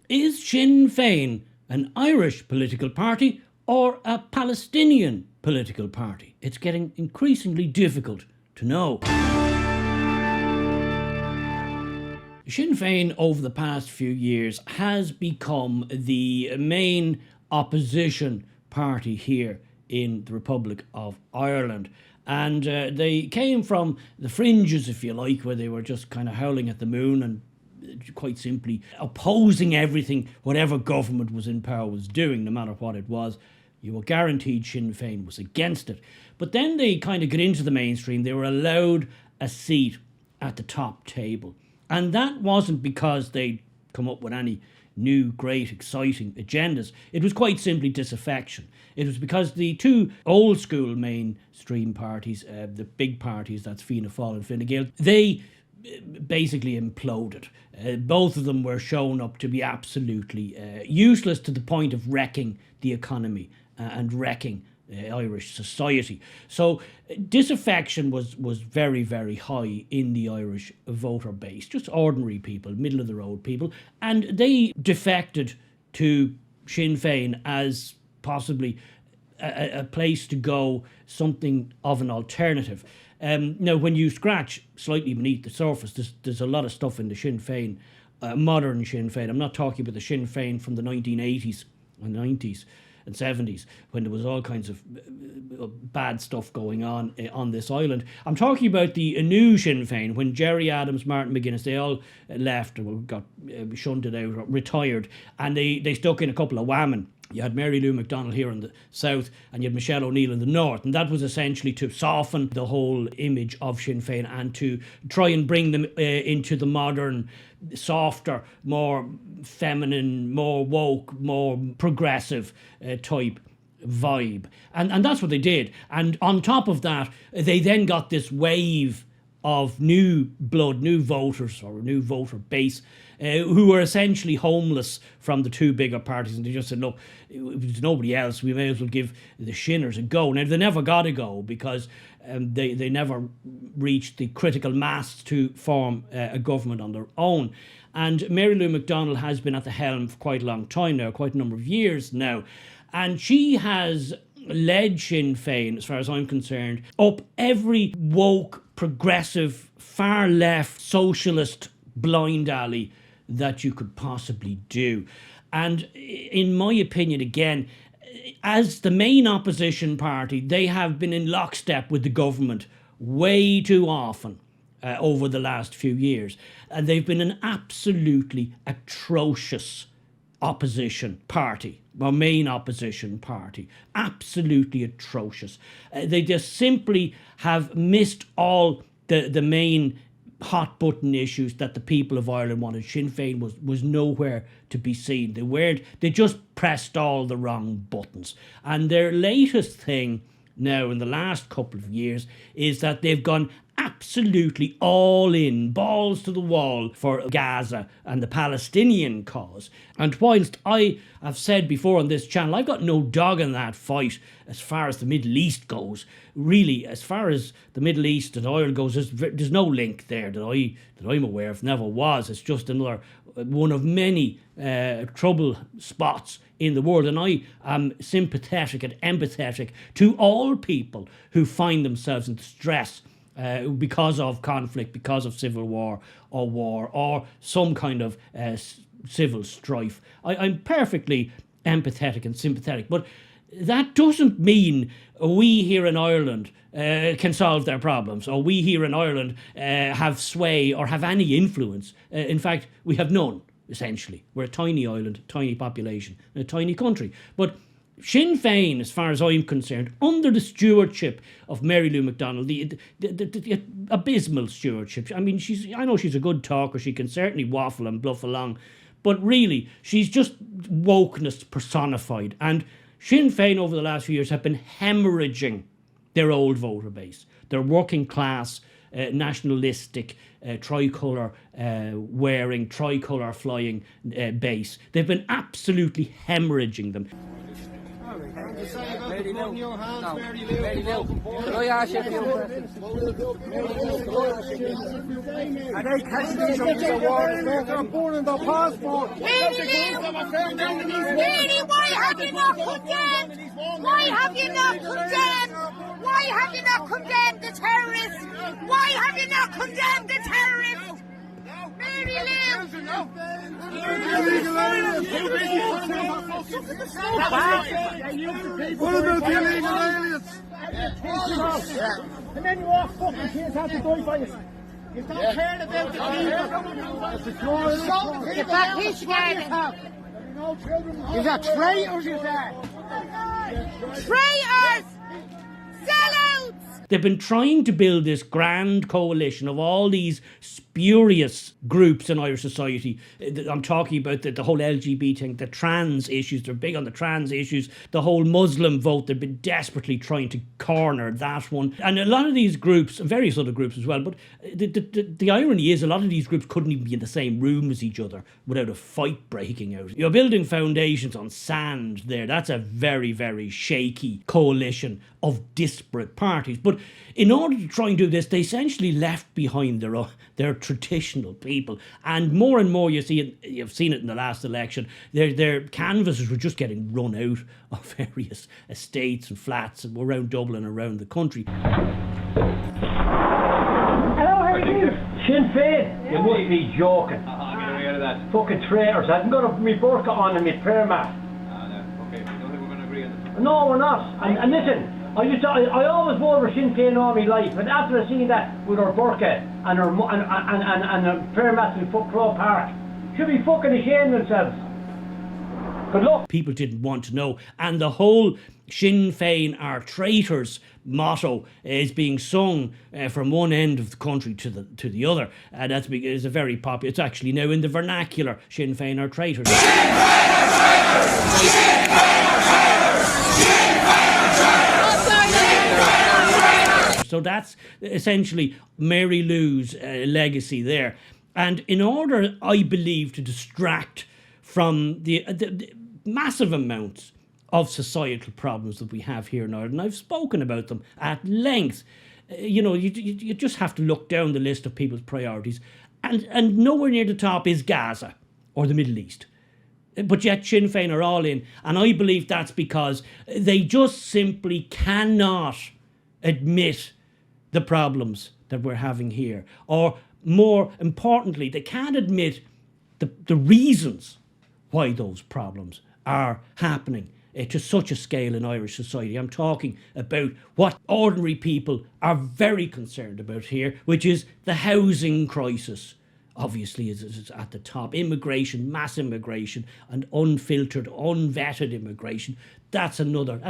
Is Sinn Fein an Irish political party or a Palestinian political party? It's getting increasingly difficult to know. Sinn Fein over the past few years has become the main opposition party here in the Republic of Ireland. And they came from the fringes, if you like, where they were just kind of howling at the moon and quite simply opposing everything whatever government was in power was doing, no matter what it was. You were guaranteed Sinn Fein was against it. But then they kind of got into the mainstream. They were allowed a seat at the top table. And that wasn't because they'd come up with any new, great, exciting agendas. It was quite simply disaffection. It was because the two old school mainstream parties, the big parties, that's Fianna Fáil and Fine Gael, they basically imploded. Both of them were shown up to be absolutely useless, to the point of wrecking the economy and wrecking Irish society. So disaffection was very, very high in the Irish voter base, just ordinary people, middle of the road people, and they defected to Sinn Fein as possibly a place to go, something of an alternative. Now, when you scratch slightly beneath the surface, there's a lot of stuff in the Sinn Fein, modern Sinn Fein. I'm not talking about the Sinn Fein from the 1980s and 90s and 70s, when there was all kinds of bad stuff going on this island. I'm talking about the new Sinn Fein, when Gerry Adams, Martin McGuinness, they all left, or got shunted out, or retired, and they stuck in a couple of women. You had Mary Lou McDonald here in the south, and you had Michelle O'Neill in the north, and that was essentially to soften the whole image of Sinn Fein and to try and bring them into the modern, softer, more feminine, more woke, more progressive type vibe. And that's what they did. And on top of that, they then got this wave of new blood, new voters, or a new voter base, who were essentially homeless from the two bigger parties. And they just said, look, if there's nobody else, we may as well give the Shinners a go. Now, they never got a go, because they never reached the critical mass to form a government on their own. And Mary Lou McDonald has been at the helm for quite a long time now, quite a number of years now. And she has led Sinn Fein, as far as I'm concerned, up every woke, progressive, far left, socialist blind alley that you could possibly do. And in my opinion, again, as the main opposition party, they have been in lockstep with the government way too often over the last few years. And they've been an absolutely atrocious opposition party, or main opposition party. Absolutely atrocious. They just simply have missed all the main hot button issues that the people of Ireland wanted. Sinn Fein was nowhere to be seen. They just pressed all the wrong buttons. And their latest thing now in the last couple of years is that they've gone absolutely all in, balls to the wall, for Gaza and the Palestinian cause. And whilst I have said before on this channel, I've got no dog in that fight as far as the Middle East goes. Really, as far as the Middle East and oil goes, there's no link there that I'm aware of. Never was. It's just another one of many trouble spots in the world. And I am sympathetic and empathetic to all people who find themselves in distress because of conflict, because of civil war, or some kind of civil strife. I'm perfectly empathetic and sympathetic, but that doesn't mean we here in Ireland can solve their problems, or we here in Ireland have sway or have any influence. In fact, we have none, essentially. We're a tiny island, tiny population, a tiny country. But Sinn Fein, as far as I'm concerned, under the stewardship of Mary Lou McDonald, the abysmal stewardship. I mean, I know she's a good talker. She can certainly waffle and bluff along. But really, she's just wokeness personified. And Sinn Fein over the last few years have been hemorrhaging their old voter base, their working class, nationalistic, tricolour wearing, tricolour flying base. They've been absolutely hemorrhaging them. Mary Lou, no, Mary Lou, can I ask you a few questions? Are they catching these up to the water? They're burning the passport. Really, why have you not condemned? Why have you not condemned? Why have you not condemned the terrorists? Why have you not condemned the terrorists? Mary Lou! What about the illegal aliens? And then you all fucking kids have to die for you. You don't care about the people. Get back, he's scared. Is that traitors, you say? Traitors! Sellouts! They've been trying to build this grand coalition of all these spurious groups in Irish society. I'm talking about the whole LGBT thing, the trans issues. They're big on the trans issues. The whole Muslim vote, they've been desperately trying to corner that one. And a lot of these groups, various other groups as well, but the irony is a lot of these groups couldn't even be in the same room as each other without a fight breaking out. You're building foundations on sand there. That's a very, very shaky coalition of disparate parties. But in order to try and do this, they essentially left behind their traditional people. And more you see it, you've seen it in the last election, their canvases were just getting run out of various estates and flats around Dublin and around the country. Hello, how are you? Sinn Fein. You must be joking. Get away out of that. Fucking traitors. I haven't got my burqa on and my prayer mat. No. Okay, I don't think we're going to agree on this. No, we're not. And listen, I always voted for Sinn Fein all my life, but after I seen that with her burqa and her prayer mats in Crow Park, should be fucking ashamed themselves. Good luck. People didn't want to know. And the whole Sinn Fein are traitors motto is being sung from one end of the country to the other. And that's because it's a very popular, it's actually now in the vernacular, Sinn Fein are traitors. Sinn Fein are traitors! Sinn Fein are traitors! Sinn Fein are traitors! So that's essentially Mary Lou's legacy there. And in order, I believe, to distract from the massive amounts of societal problems that we have here in Ireland, I've spoken about them at length. You just have to look down the list of people's priorities, and nowhere near the top is Gaza or the Middle East. But yet Sinn Féin are all in, and I believe that's because they just simply cannot admit the problems that we're having here. Or more importantly, they can't admit the reasons why those problems are happening to such a scale in Irish society. I'm talking about what ordinary people are very concerned about here, which is the housing crisis. Obviously, is at the top. Immigration, mass immigration, and unfiltered, unvetted immigration. That's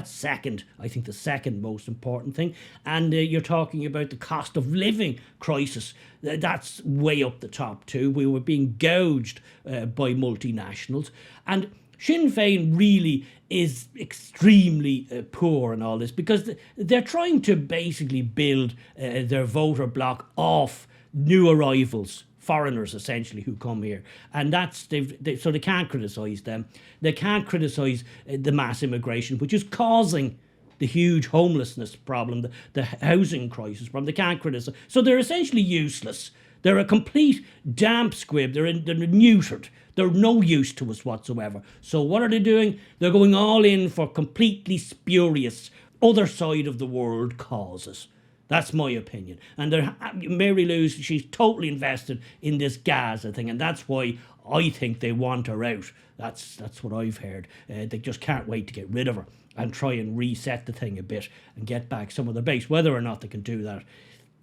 second, I think the second most important thing. And you're talking about the cost of living crisis. That's way up the top too. We were being gouged by multinationals. And Sinn Féin really is extremely poor in all this, because they're trying to basically build their voter bloc off new arrivals, foreigners essentially who come here, and so they can't criticise them. They can't criticise the mass immigration, which is causing the huge homelessness problem, the housing crisis problem. They can't criticise, so they're essentially useless. They're a complete damp squib. They're neutered. They're no use to us whatsoever. So what are they doing? They're going all in for completely spurious other side of the world causes. That's my opinion. And Mary Lou, she's totally invested in this Gaza thing, and that's why I think they want her out. That's what I've heard. They just can't wait to get rid of her and try and reset the thing a bit and get back some of their base. Whether or not they can do that,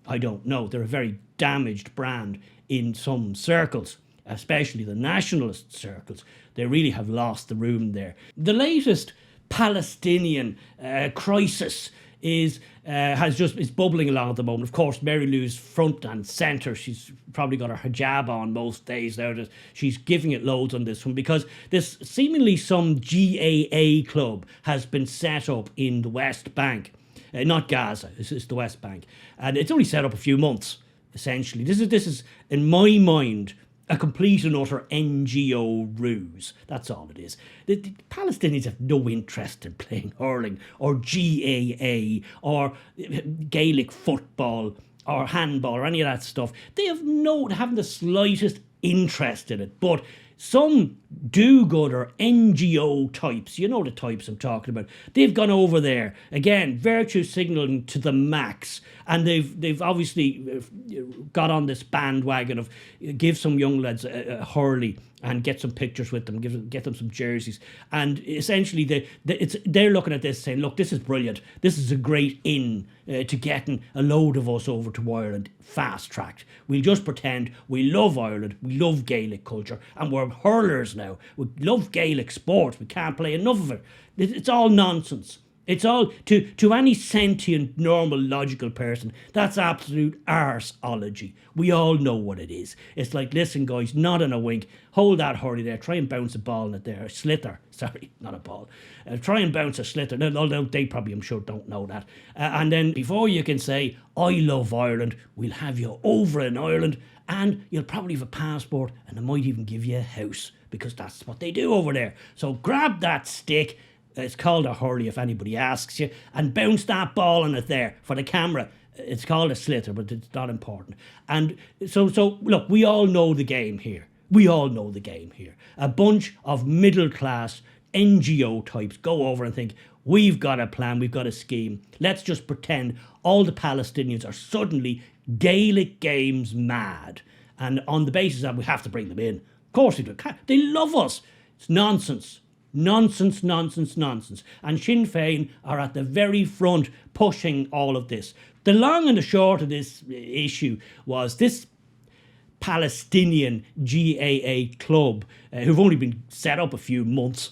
I don't know. They're a very damaged brand in some circles, especially the nationalist circles. They really have lost the room there. The latest Palestinian crisis is bubbling along at the moment. Of course, Mary Lou's front and centre. She's probably got her hijab on most days now. She's giving it loads on this one, because this seemingly some GAA club has been set up in the West Bank. Not Gaza, it's the West Bank. And it's only set up a few months, essentially. This is, in my mind, a complete and utter NGO ruse. That's all it is. The Palestinians have no interest in playing hurling or GAA or Gaelic football or handball or any of that stuff. They haven't the slightest interest in it. But some do-gooder NGO types, you know the types I'm talking about, they've gone over there, again, virtue signalling to the max, and they've obviously got on this bandwagon of give some young lads a hurley and get some pictures with them, get them some jerseys. And essentially they're looking at this saying, look, this is brilliant. This is a great in to getting a load of us over to Ireland fast-tracked. We'll just pretend we love Ireland, we love Gaelic culture, and we're hurlers now. We love Gaelic sport. We can't play enough of it. It's all nonsense. It's all, to any sentient, normal, logical person, that's absolute arseology. We all know what it is. It's like, listen, guys, nod and a wink, hold that hurley there, try and bounce a ball in it there, a sliotar, sorry, not a ball. Try and bounce a sliotar, although they probably, I'm sure, don't know that. And then before you can say, I love Ireland, we'll have you over in Ireland, and you'll probably have a passport, and they might even give you a house, because that's what they do over there. So grab that stick, it's called a hurley if anybody asks you, and bounce that ball in it there for the camera. It's called a sliotar, but it's not important. And so look, we all know the game here. We all know the game here. A bunch of middle-class NGO types go over and think, we've got a plan, we've got a scheme. Let's just pretend all the Palestinians are suddenly Gaelic games mad. And on the basis that we have to bring them in. Of course they do. They love us. It's nonsense. Nonsense, nonsense, nonsense. And Sinn Fein are at the very front pushing all of this. The long and the short of this issue was this Palestinian GAA Club, who've only been set up a few months,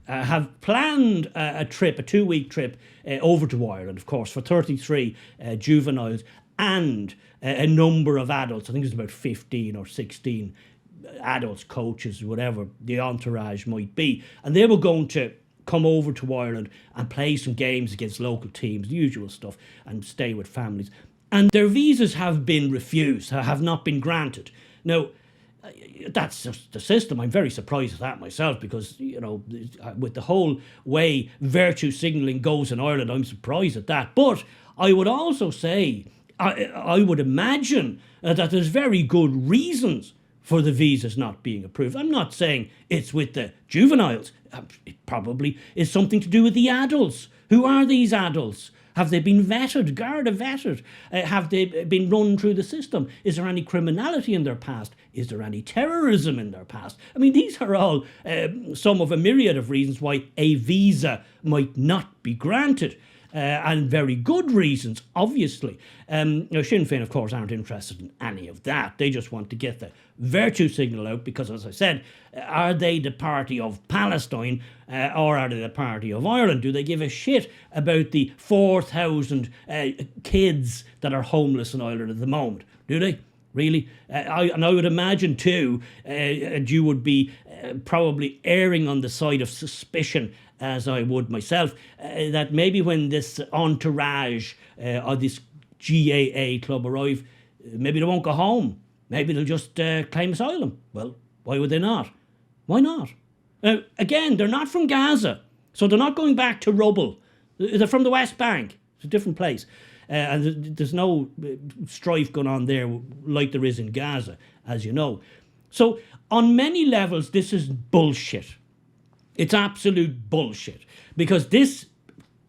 have planned a 2-week trip over to Ireland, of course, for 33 juveniles and a number of adults. I think it's about 15 or 16 adults, coaches, whatever the entourage might be. And they were going to come over to Ireland and play some games against local teams, the usual stuff, and stay with families. And their visas have been refused, have not been granted. Now, that's just the system. I'm very surprised at that myself because, you know, with the whole way virtue signalling goes in Ireland, I'm surprised at that. But I would also say, I would imagine that there's very good reasons for the visas not being approved. I'm not saying it's with the juveniles. It probably is something to do with the adults. Who are these adults? Have they been vetted, Garda vetted? Have they been run through the system? Is there any criminality in their past? Is there any terrorism in their past? I mean, these are all some of a myriad of reasons why a visa might not be granted. And very good reasons, obviously. Now, Sinn Féin, of course, aren't interested in any of that. They just want to get the virtue signal out because, as I said, are they the party of Palestine or are they the party of Ireland? Do they give a shit about the 4,000 kids that are homeless in Ireland at the moment? Do they? Really? I would imagine, too, you would be probably erring on the side of suspicion, as I would myself, that maybe when this entourage or this GAA club arrive, maybe they won't go home. Maybe they'll just claim asylum. Well, why would they not? Why not? Again, they're not from Gaza, so they're not going back to rubble. They're from the West Bank. It's a different place. And there's no strife going on there like there is in Gaza, as you know. So on many levels, this is bullshit. It's absolute bullshit. Because this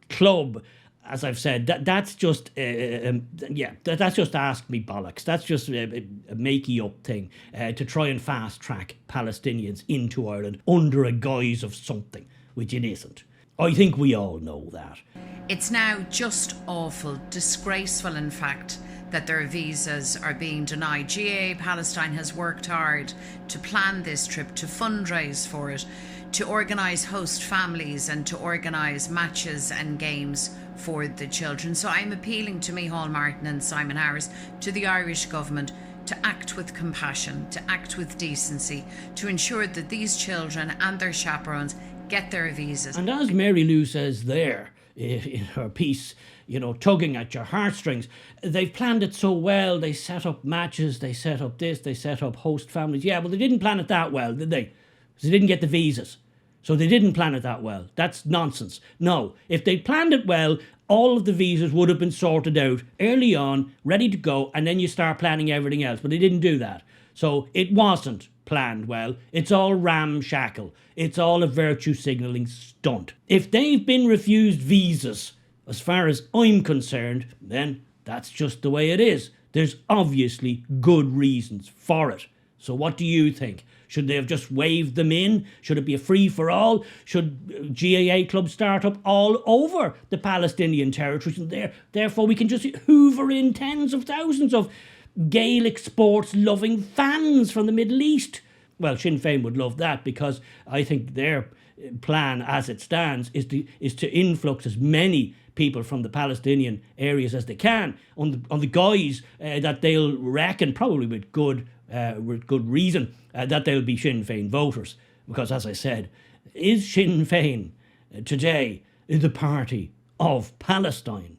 club, as I've said, that's just, that's just ask me bollocks. That's just a makey up thing to try and fast track Palestinians into Ireland under a guise of something, which it isn't. I think we all know that. It's now just awful, disgraceful in fact, that their visas are being denied. GAA Palestine has worked hard to plan this trip, to fundraise for it, to organise host families and to organise matches and games for the children. So I'm appealing to Micheál Martin and Simon Harris, to the Irish government, to act with compassion, to act with decency, to ensure that these children and their chaperones get their visas. And as Mary Lou says there, in her piece, you know, tugging at your heartstrings, they've planned it so well. They set up matches, they set up this, they set up host families. Yeah, well, they didn't plan it that well, did they? Because they didn't get the visas. So they didn't plan it that well. That's nonsense. No, if they planned it well, all of the visas would have been sorted out early on, ready to go, and then you start planning everything else. But they didn't do that. So it wasn't planned well. It's all ramshackle. It's all a virtue signalling stunt. If they've been refused visas, as far as I'm concerned, then that's just the way it is. There's obviously good reasons for it. So what do you think? Should they have just waved them in? Should it be a free-for-all? Should GAA clubs start up all over the Palestinian territories? And therefore we can just hoover in tens of thousands of Gaelic sports-loving fans from the Middle East. Well, Sinn Fein would love that, because I think their plan as it stands is to influx as many people from the Palestinian areas as they can on the guise that they'll reckon, probably with good reason, that they'll be Sinn Fein voters. Because, as I said, is Sinn Fein today the party of Palestine?